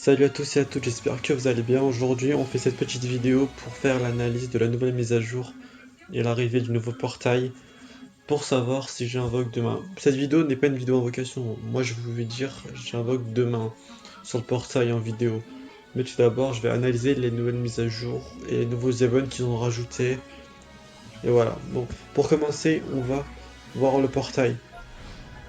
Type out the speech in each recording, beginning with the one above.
Salut à tous et à toutes, j'espère que vous allez bien. Aujourd'hui, on fait cette petite vidéo pour faire l'analyse de la nouvelle mise à jour et l'arrivée du nouveau portail pour savoir si j'invoque demain. Cette vidéo n'est pas une vidéo invocation. Moi, je vais dire j'invoque demain sur le portail en vidéo. Mais tout d'abord, je vais analyser les nouvelles mises à jour et les nouveaux events qu'ils ont rajoutés. Et voilà. Donc, pour commencer, on va voir le portail.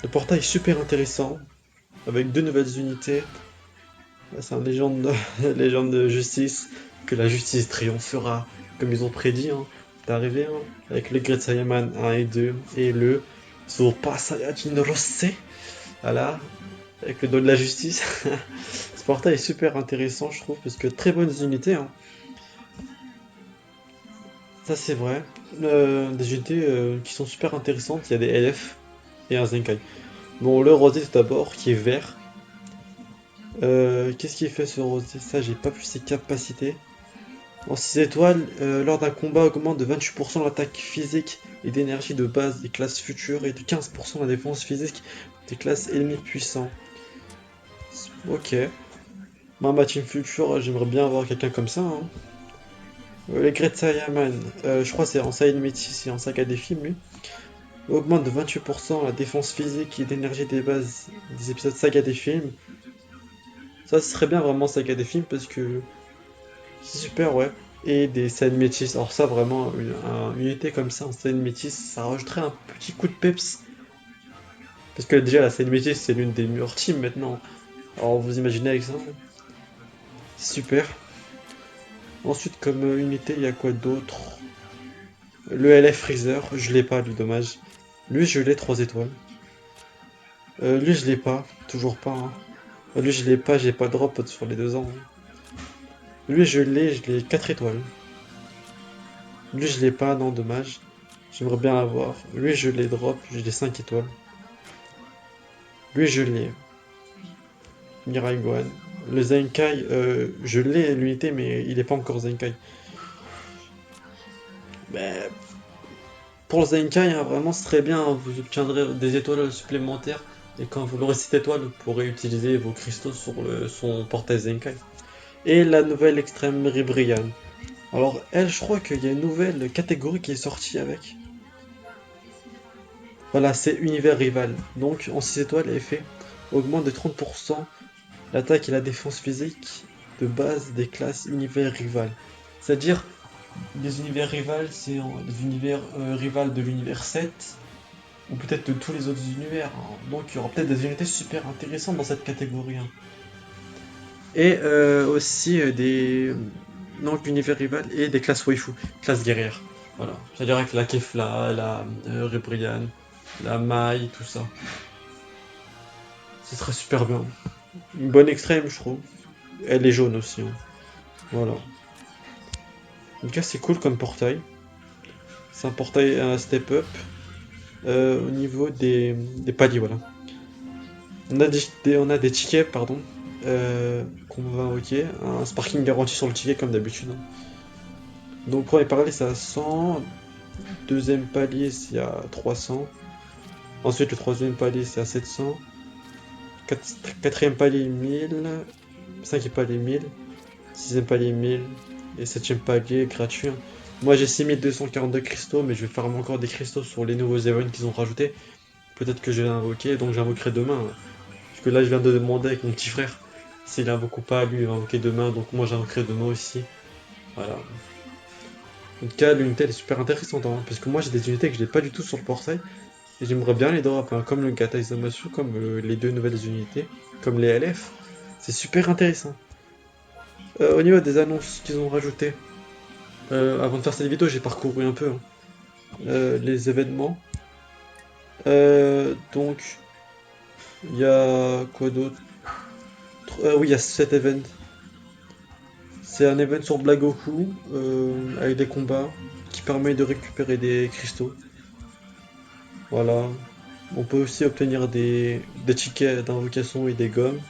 Le portail est super intéressant avec deux nouvelles unités. C'est un légende, légende de justice, que la justice triomphera, comme ils ont prédit. Hein. C'est arrivé, hein, avec le Great Saiyaman 1 et 2, et le Super Saiyajin Rosse, voilà, avec le don de la justice. Ce portail est super intéressant, je trouve, parce que très bonnes unités. Hein. Ça, c'est vrai. Des unités qui sont super intéressantes. Il y a des LF et un Zenkai. Bon, le rosé tout d'abord, qui est vert. Qu'est-ce qu'il fait ce rosé? Ça, j'ai pas plus ses capacités. En 6 étoiles, lors d'un combat, augmente de 28% l'attaque physique et d'énergie de base des classes futures et de 15% la défense physique des classes ennemies puissants. Ok. Moi, ma team future, j'aimerais bien avoir quelqu'un comme ça. Hein. Les Great Saiyaman, je crois que c'est en Saiyan Métis et en Saga des films, lui. Augmente de 28% la défense physique et d'énergie des bases des épisodes Saga des films. Ça, ce serait bien vraiment Saga des films parce que c'est super, ouais. Et des scènes métisses. Alors ça, vraiment, une unité comme ça en scène métisse, ça rajouterait un petit coup de peps. Parce que déjà, la scène métisse, c'est l'une des meilleures teams maintenant. Alors vous imaginez avec ça, c'est super. Ensuite, comme unité, il y a quoi d'autre? Le LF Freezer, je l'ai pas, lui, dommage. Lui, je l'ai 3 étoiles. Lui, je l'ai pas, toujours pas. Hein. Lui, je l'ai pas, j'ai pas de drop sur les 2 ans. Hein. Lui, je l'ai 4 étoiles. Lui, je l'ai pas, non, dommage. J'aimerais bien l'avoir. Lui, je l'ai drop, je l'ai 5 étoiles. Lui, je l'ai. Mirai Gohan. Le Zenkai, je l'ai l'unité, mais il est pas encore Zenkai. Mais pour le Zenkai, hein, vraiment, ce serait bien. Hein, vous obtiendrez des étoiles supplémentaires. Et quand vous aurez cette étoile, vous pourrez utiliser vos cristaux sur son portail Zenkai. Et la nouvelle extrême Ribrian. Alors, elle, je crois qu'il y a une nouvelle catégorie qui est sortie avec. Voilà, c'est univers rival. Donc, en 6 étoiles, l'effet augmente de 30% l'attaque et la défense physique de base des classes univers rival. C'est-à-dire, les univers rivales, c'est les univers rivales de l'univers 7, ou peut-être de tous les autres univers. Hein. Donc il y aura peut-être des unités super intéressantes dans cette catégorie. Hein. Et aussi des. Donc l'univers rival et des classes waifu, classes guerrières. Voilà. C'est-à-dire avec la Kefla, la Rebrian, la Mai, tout ça. Ce serait super bien. Une bonne extrême, je trouve. Elle est jaune aussi. Hein. Voilà. En tout cas, c'est cool comme portail. C'est un portail à step up. Au niveau des paliers, voilà. On a des tickets, pardon, qu'on va invoquer. Un sparking garanti sur le ticket, comme d'habitude. Hein. Donc, premier palier, c'est à 100. Deuxième palier, c'est à 300. Ensuite, le troisième palier, c'est à 700. Quatrième palier, 1000. Cinquième palier, 1000. Sixième palier, 1000. Et septième palier, gratuit. Hein. Moi, j'ai 6242 cristaux, mais je vais farmer encore des cristaux sur les nouveaux events qu'ils ont rajoutés. Peut-être que je vais l'invoquer, donc j'invoquerai demain. Hein. Parce que là, je viens de demander avec mon petit frère s'il invoque ou pas. Lui, il va invoquer demain, donc moi, j'invoquerai demain aussi. Voilà. En tout cas, l'unité, elle est super intéressante. Hein, parce que moi, j'ai des unités que je n'ai pas du tout sur le portail. Et j'aimerais bien les drop, hein, comme le Gata Izamasu, comme les deux nouvelles unités, comme les LF. C'est super intéressant. Au niveau des annonces qu'ils ont rajoutées, avant de faire cette vidéo, j'ai parcouru un peu hein, les événements. Donc, il y a quoi d'autre? Oui, il y a cet event. C'est un event sur Blagoku avec des combats qui permet de récupérer des cristaux. Voilà. On peut aussi obtenir des tickets d'invocation et des gommes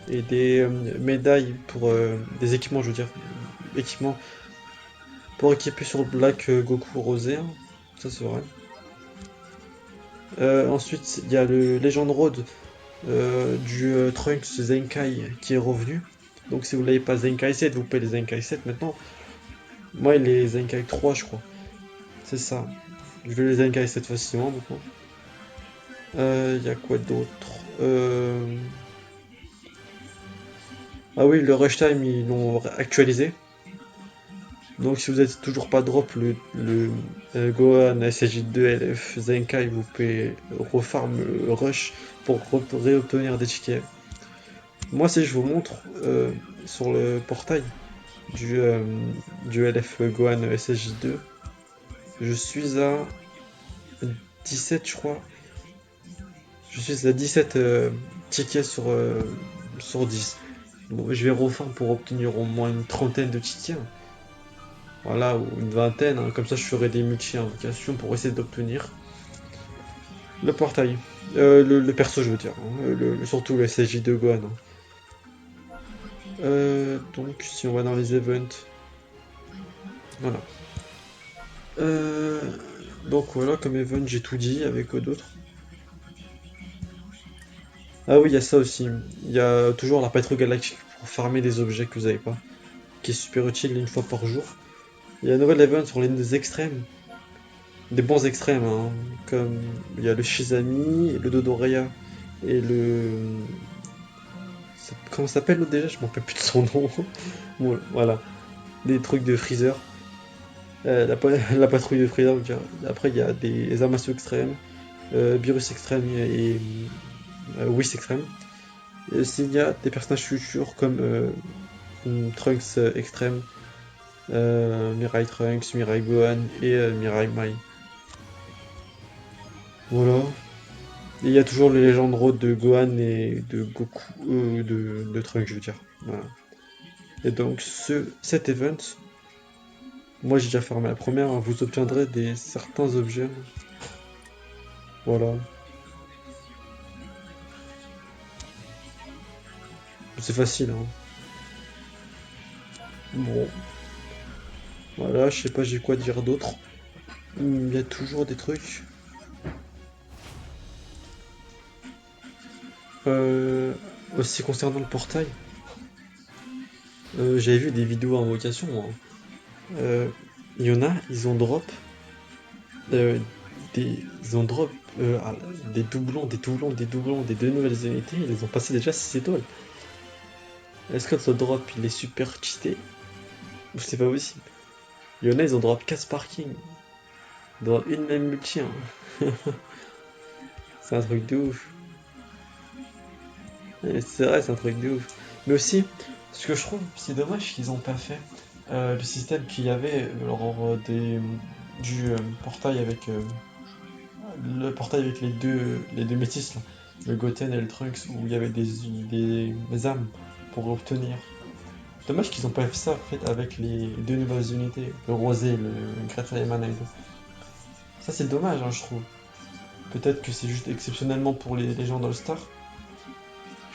et des médailles pour des équipements, je veux dire, équipements pour équiper sur Black Goku Rosé. Hein. Ça c'est vrai. Ensuite, il y a le Legend Road du Trunks Zenkai qui est revenu. Donc si vous l'avez pas Zenkai 7, vous payez les Zenkai 7 maintenant. Moi, il est Zenkai 3, je crois. C'est ça. Je vais les Zenkai 7 facilement maintenant. Y a quoi d'autre? Ah oui, le Rush Time, ils l'ont actualisé. Donc si vous êtes toujours pas drop le Gohan SSJ2 LF Zenkai, vous pouvez refarm le Rush pour réobtenir des tickets. Moi, si je vous montre sur le portail du, euh, du LF Gohan SSJ2, je suis à 17, je crois. Je suis à 17 tickets sur 10. Bon, je vais refarm pour obtenir au moins une trentaine de tickets. Voilà, ou une vingtaine, hein. Comme ça je ferai des multi-invocations pour essayer d'obtenir le portail. Le perso, je veux dire, hein. Surtout le SSJ de Gohan, hein. Donc, si on va dans les events, voilà. Euh, donc voilà, comme event, j'ai tout dit, avec quoi d'autre? Ah oui, il y a ça aussi. Il y a toujours la patrouille galactique pour farmer des objets que vous n'avez pas, qui est super utile une fois par jour. Il y a un nouvel event sur les extrêmes, des bons extrêmes, hein, comme il y a le Shizami, le Dodoreya et le. Comment ça s'appelle l'autre déjà? Je m'en rappelle plus de son nom. Bon, voilà, des trucs de Freezer. La patrouille de Freezer, je veux dire. Après, il y a des Zamasu extrêmes, Beerus extrême et Whis extrême. Et aussi, il y a des personnages futurs comme Trunks extrême, Mirai Trunks, Mirai Gohan et Mirai Mai. Voilà. Et il y a toujours les légendes road de Gohan et de Goku, de Trunks, je veux dire. Voilà. Et donc, cet event, moi j'ai déjà farmé la première, hein, vous obtiendrez certains objets. Voilà. C'est facile, hein. Bon, voilà, je sais pas j'ai quoi dire d'autre. Il y a toujours des trucs. Euh, Aussi concernant le portail, j'avais vu des vidéos en vocation, moi. Il y en a, ils ont drop euh, ils ont drop des doublons, des doublons, des doublons, des deux nouvelles unités, ils les ont passé déjà 6 étoiles. Est-ce que ce drop il est super cheaté? Ou c'est pas possible? Il y en a, ils ont drop 4 sparking dans une même multi, hein. C'est un truc de ouf. C'est vrai, c'est un truc de ouf. Mais aussi, ce que je trouve, c'est dommage qu'ils ont pas fait le système qu'il y avait lors du portail avec les deux métis, là, le Goten et le Trunks, où il y avait des âmes pour obtenir. Dommage qu'ils ont pas fait ça en fait, avec les deux nouvelles unités, le Rosé et le Great Saiyaman Aido. Ça c'est dommage, hein, je trouve. Peut-être que c'est juste exceptionnellement pour les gens d'All-Star.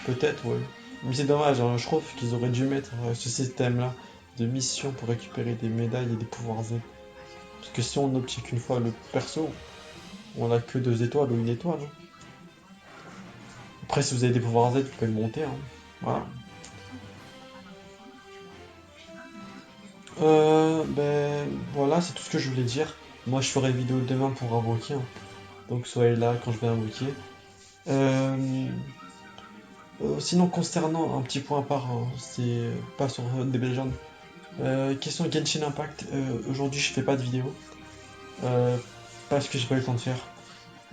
Peut-être, ouais. Mais c'est dommage, hein, je trouve qu'ils auraient dû mettre ce système-là de mission pour récupérer des médailles et des pouvoirs Z. Parce que si on n'obtient qu'une fois le perso, on a que 2 étoiles ou une étoile, hein. Après, si vous avez des pouvoirs Z, vous pouvez le monter, hein. Voilà. Ben voilà, c'est tout ce que je voulais dire. Moi, je ferai une vidéo demain pour invoquer, hein. Donc soyez là quand je vais invoquer. Euh, Sinon, concernant un petit point à part, hein, c'est pas sur des légendes. Question Genshin Impact. Aujourd'hui, je fais pas de vidéo parce que j'ai pas eu le temps de faire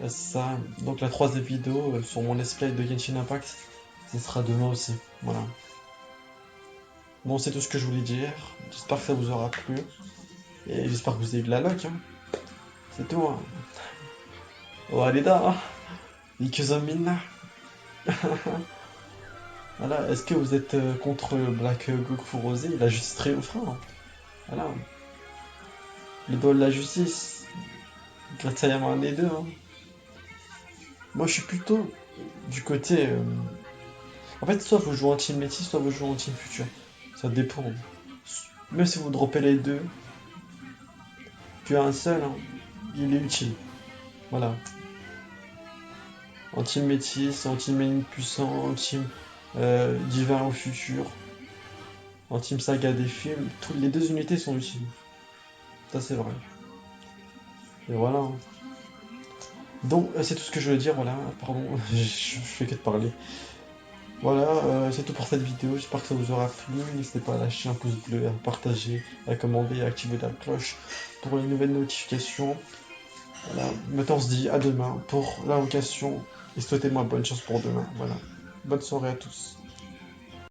ça. Donc, la troisième vidéo sur mon let's play de Genshin Impact, ce sera demain aussi. Voilà. Bon, c'est tout ce que je voulais dire. J'espère que ça vous aura plu et j'espère que vous avez eu de la luck, hein. C'est tout, hein. Oh, allez là, hein. Ikuzomina. Voilà, est-ce que vous êtes contre Black Goku Rosé? La justice triomphera, hein. Voilà, le doigt de la justice, Great Saiyaman les deux, hein. Moi, je suis plutôt du côté. En fait, soit vous jouez en team métis, soit vous jouez en team futur. Ça dépend. Même si vous droppez les deux, tu as un seul, hein, il est utile. Voilà. En team métis, en team ennemi puissant, en team divin au futur. En Team Saga des films, les deux unités sont utiles. Ça c'est vrai. Et voilà, hein. Donc c'est tout ce que je veux dire, voilà, pardon, je fais que de parler. Voilà, c'est tout pour cette vidéo, j'espère que ça vous aura plu. N'hésitez pas à lâcher un pouce bleu, à partager, à commander, à activer la cloche pour les nouvelles notifications. Voilà, maintenant on se dit à demain pour la location et souhaitez-moi bonne chance pour demain. Voilà, bonne soirée à tous.